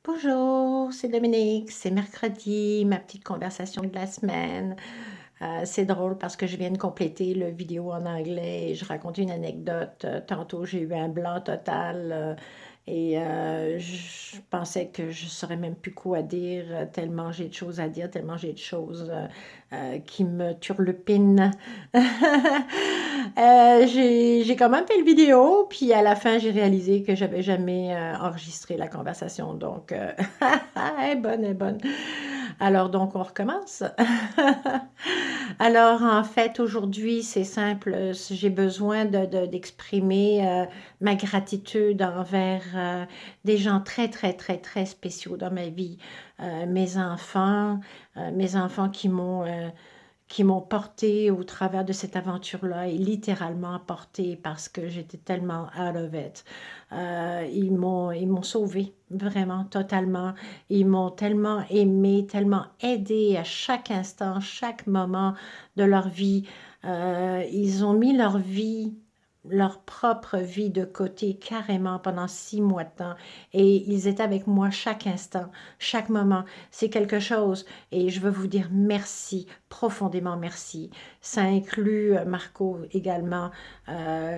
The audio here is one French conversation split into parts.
Bonjour, c'est Dominique, c'est mercredi, ma petite conversation de la semaine. C'est drôle parce que je viens de compléter le vidéo en anglais et je raconte une anecdote. Tantôt, j'ai eu un blanc total je pensais que je saurais même plus quoi dire, tellement j'ai de choses à dire, tellement j'ai de choses qui me turlupinent. J'ai quand même fait le vidéo, puis à la fin, j'ai réalisé que j'avais jamais enregistré la conversation. Donc, elle est bonne, elle est bonne. Alors, donc, on recommence. Alors, en fait, aujourd'hui, c'est simple. J'ai besoin d'exprimer ma gratitude envers des gens très, très, très, très spéciaux dans ma vie. Mes enfants qui m'ont porté au travers de cette aventure-là et littéralement porté parce que j'étais tellement out of it. Ils m'ont sauvé, vraiment, totalement. Ils m'ont tellement aimé, tellement aidé à chaque instant, chaque moment de leur vie. Ils ont mis leur vie, leur propre vie de côté carrément pendant 6 mois de temps et ils étaient avec moi chaque instant, chaque moment. C'est quelque chose et je veux vous dire merci, profondément merci. Ça inclut Marco également.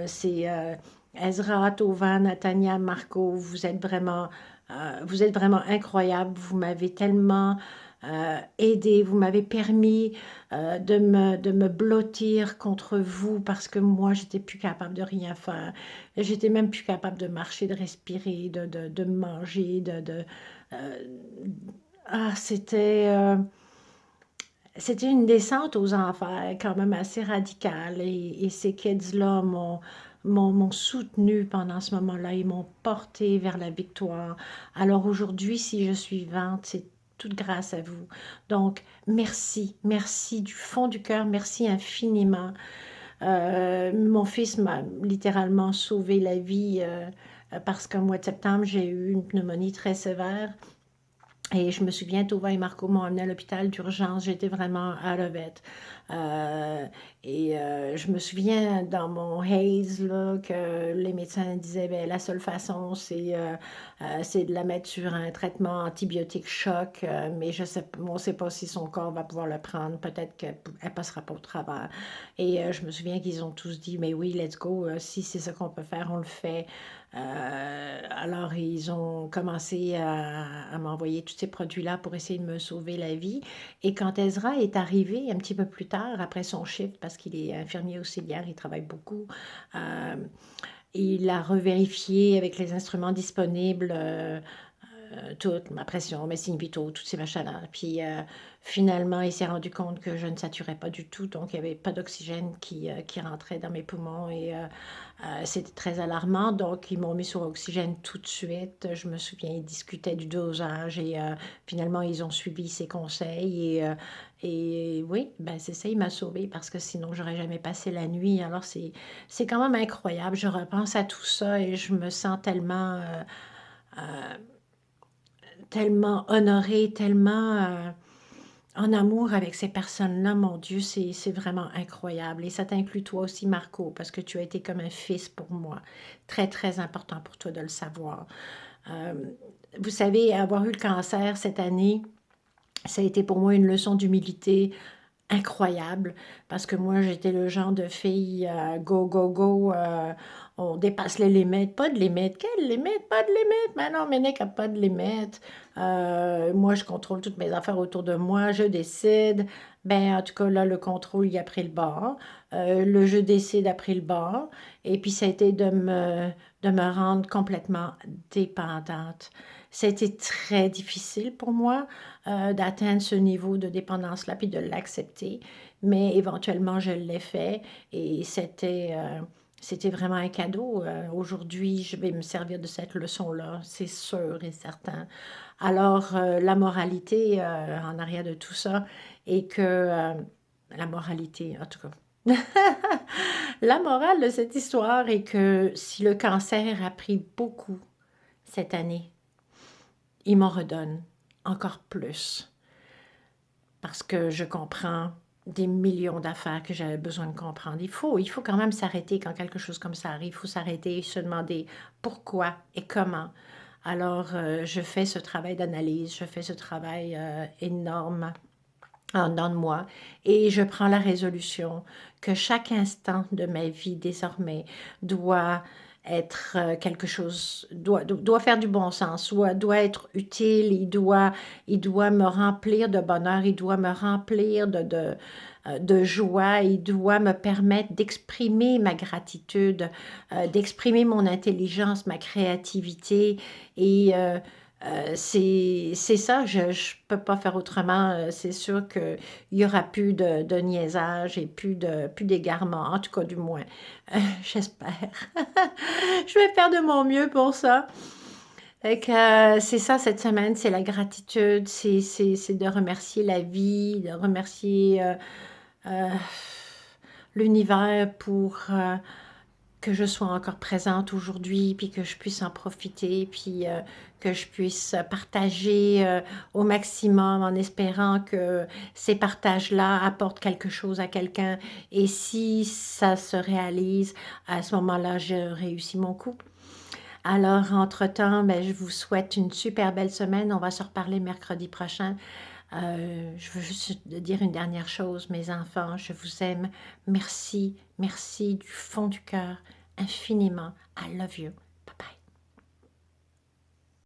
C'est Ezra, Tova, Natania, Marco. Vous êtes vraiment incroyables. Vous m'avez tellement aidé. Vous m'avez permis de me blottir contre vous parce que moi, j'étais plus capable de rien faire. J'étais même plus capable de marcher, de respirer, de manger, euh, c'était c'était une descente aux enfers quand même assez radicale et ces kids-là m'ont soutenu pendant ce moment-là, ils m'ont porté vers la victoire. Alors aujourd'hui, si je suis vivante, c'est toute grâce à vous. Donc, merci, merci du fond du cœur, merci infiniment. Mon fils m'a littéralement sauvé la vie parce qu'au mois de septembre, j'ai eu une pneumonie très sévère. Et je me souviens, Tova et Marco m'ont emmené à l'hôpital d'urgence. J'étais vraiment out of it. Euh, je me souviens dans mon haze là, que les médecins disaient ben, la seule façon, c'est de la mettre sur un traitement antibiotique choc. Mais on ne sait pas si son corps va pouvoir le prendre. Peut-être qu'elle ne passera pas au travers. Je me souviens qu'ils ont tous dit mais oui, let's go. Si c'est ça qu'on peut faire, on le fait. Alors, ils ont commencé à m'envoyer tous ces produits-là pour essayer de me sauver la vie. Et quand Ezra est arrivé un petit peu plus tard, après son shift, parce qu'il est infirmier auxiliaire, il travaille beaucoup, euh, il a revérifié avec les instruments disponibles toute ma pression, mes signes vitaux, tous ces machins-là. Puis finalement, il s'est rendu compte que je ne saturais pas du tout, donc il n'y avait pas d'oxygène qui rentrait dans mes poumons c'était très alarmant. Donc ils m'ont mis sur oxygène tout de suite. Je me souviens, ils discutaient du dosage finalement, ils ont suivi ses conseils et oui, ben c'est ça, il m'a sauvée parce que sinon, j'aurais jamais passé la nuit. Alors c'est quand même incroyable. Je repense à tout ça et je me sens euh, tellement honorée, tellement en amour avec ces personnes-là, mon Dieu, c'est vraiment incroyable. Et ça t'inclut toi aussi, Marco, parce que tu as été comme un fils pour moi. Très, très important pour toi de le savoir. Euh, vous savez, avoir eu le cancer cette année, ça a été pour moi une leçon d'humilité incroyable parce que moi j'étais le genre de fille go go go on dépasse les limites, pas de limites, quelle limite, pas de limite, mais non, mais n'est qu'à pas de limites. Moi je contrôle toutes mes affaires autour de moi, je décide. Ben en tout cas là le contrôle il a pris le bord. Le je décide a pris le bord et puis ça a été de me rendre complètement dépendante. Ça a été très difficile pour moi d'atteindre ce niveau de dépendance-là, puis de l'accepter. Mais éventuellement, je l'ai fait et c'était vraiment un cadeau. Aujourd'hui, je vais me servir de cette leçon-là, c'est sûr et certain. Alors, la moralité en arrière de tout ça est que la moralité, en tout cas. La morale de cette histoire est que si le cancer a pris beaucoup cette année, il m'en redonne encore plus parce que je comprends des millions d'affaires que j'avais besoin de comprendre. Il faut quand même s'arrêter quand quelque chose comme ça arrive. Il faut s'arrêter et se demander pourquoi et comment. Alors, je fais ce travail d'analyse, je fais ce travail énorme en dedans de moi et je prends la résolution que chaque instant de ma vie désormais doit être quelque chose, doit faire du bon sens, doit être utile, il doit me remplir de bonheur, il doit me remplir de joie, il doit me permettre d'exprimer ma gratitude, d'exprimer mon intelligence, ma créativité et c'est ça, je ne peux pas faire autrement. C'est sûr qu'il n'y aura plus de niaisage et plus d'égarement, en tout cas du moins. J'espère. Je vais faire de mon mieux pour ça. C'est ça cette semaine, c'est la gratitude, c'est de remercier la vie, de remercier euh, l'univers pour que je sois encore présente aujourd'hui, puis que je puisse en profiter, puis que je puisse partager au maximum en espérant que ces partages-là apportent quelque chose à quelqu'un. Et si ça se réalise, à ce moment-là, je réussis mon coup. Alors, entre-temps, ben, je vous souhaite une super belle semaine. On va se reparler mercredi prochain. Je veux juste dire une dernière chose, mes enfants, je vous aime. Merci, merci du fond du cœur, infiniment. I love you. Bye bye.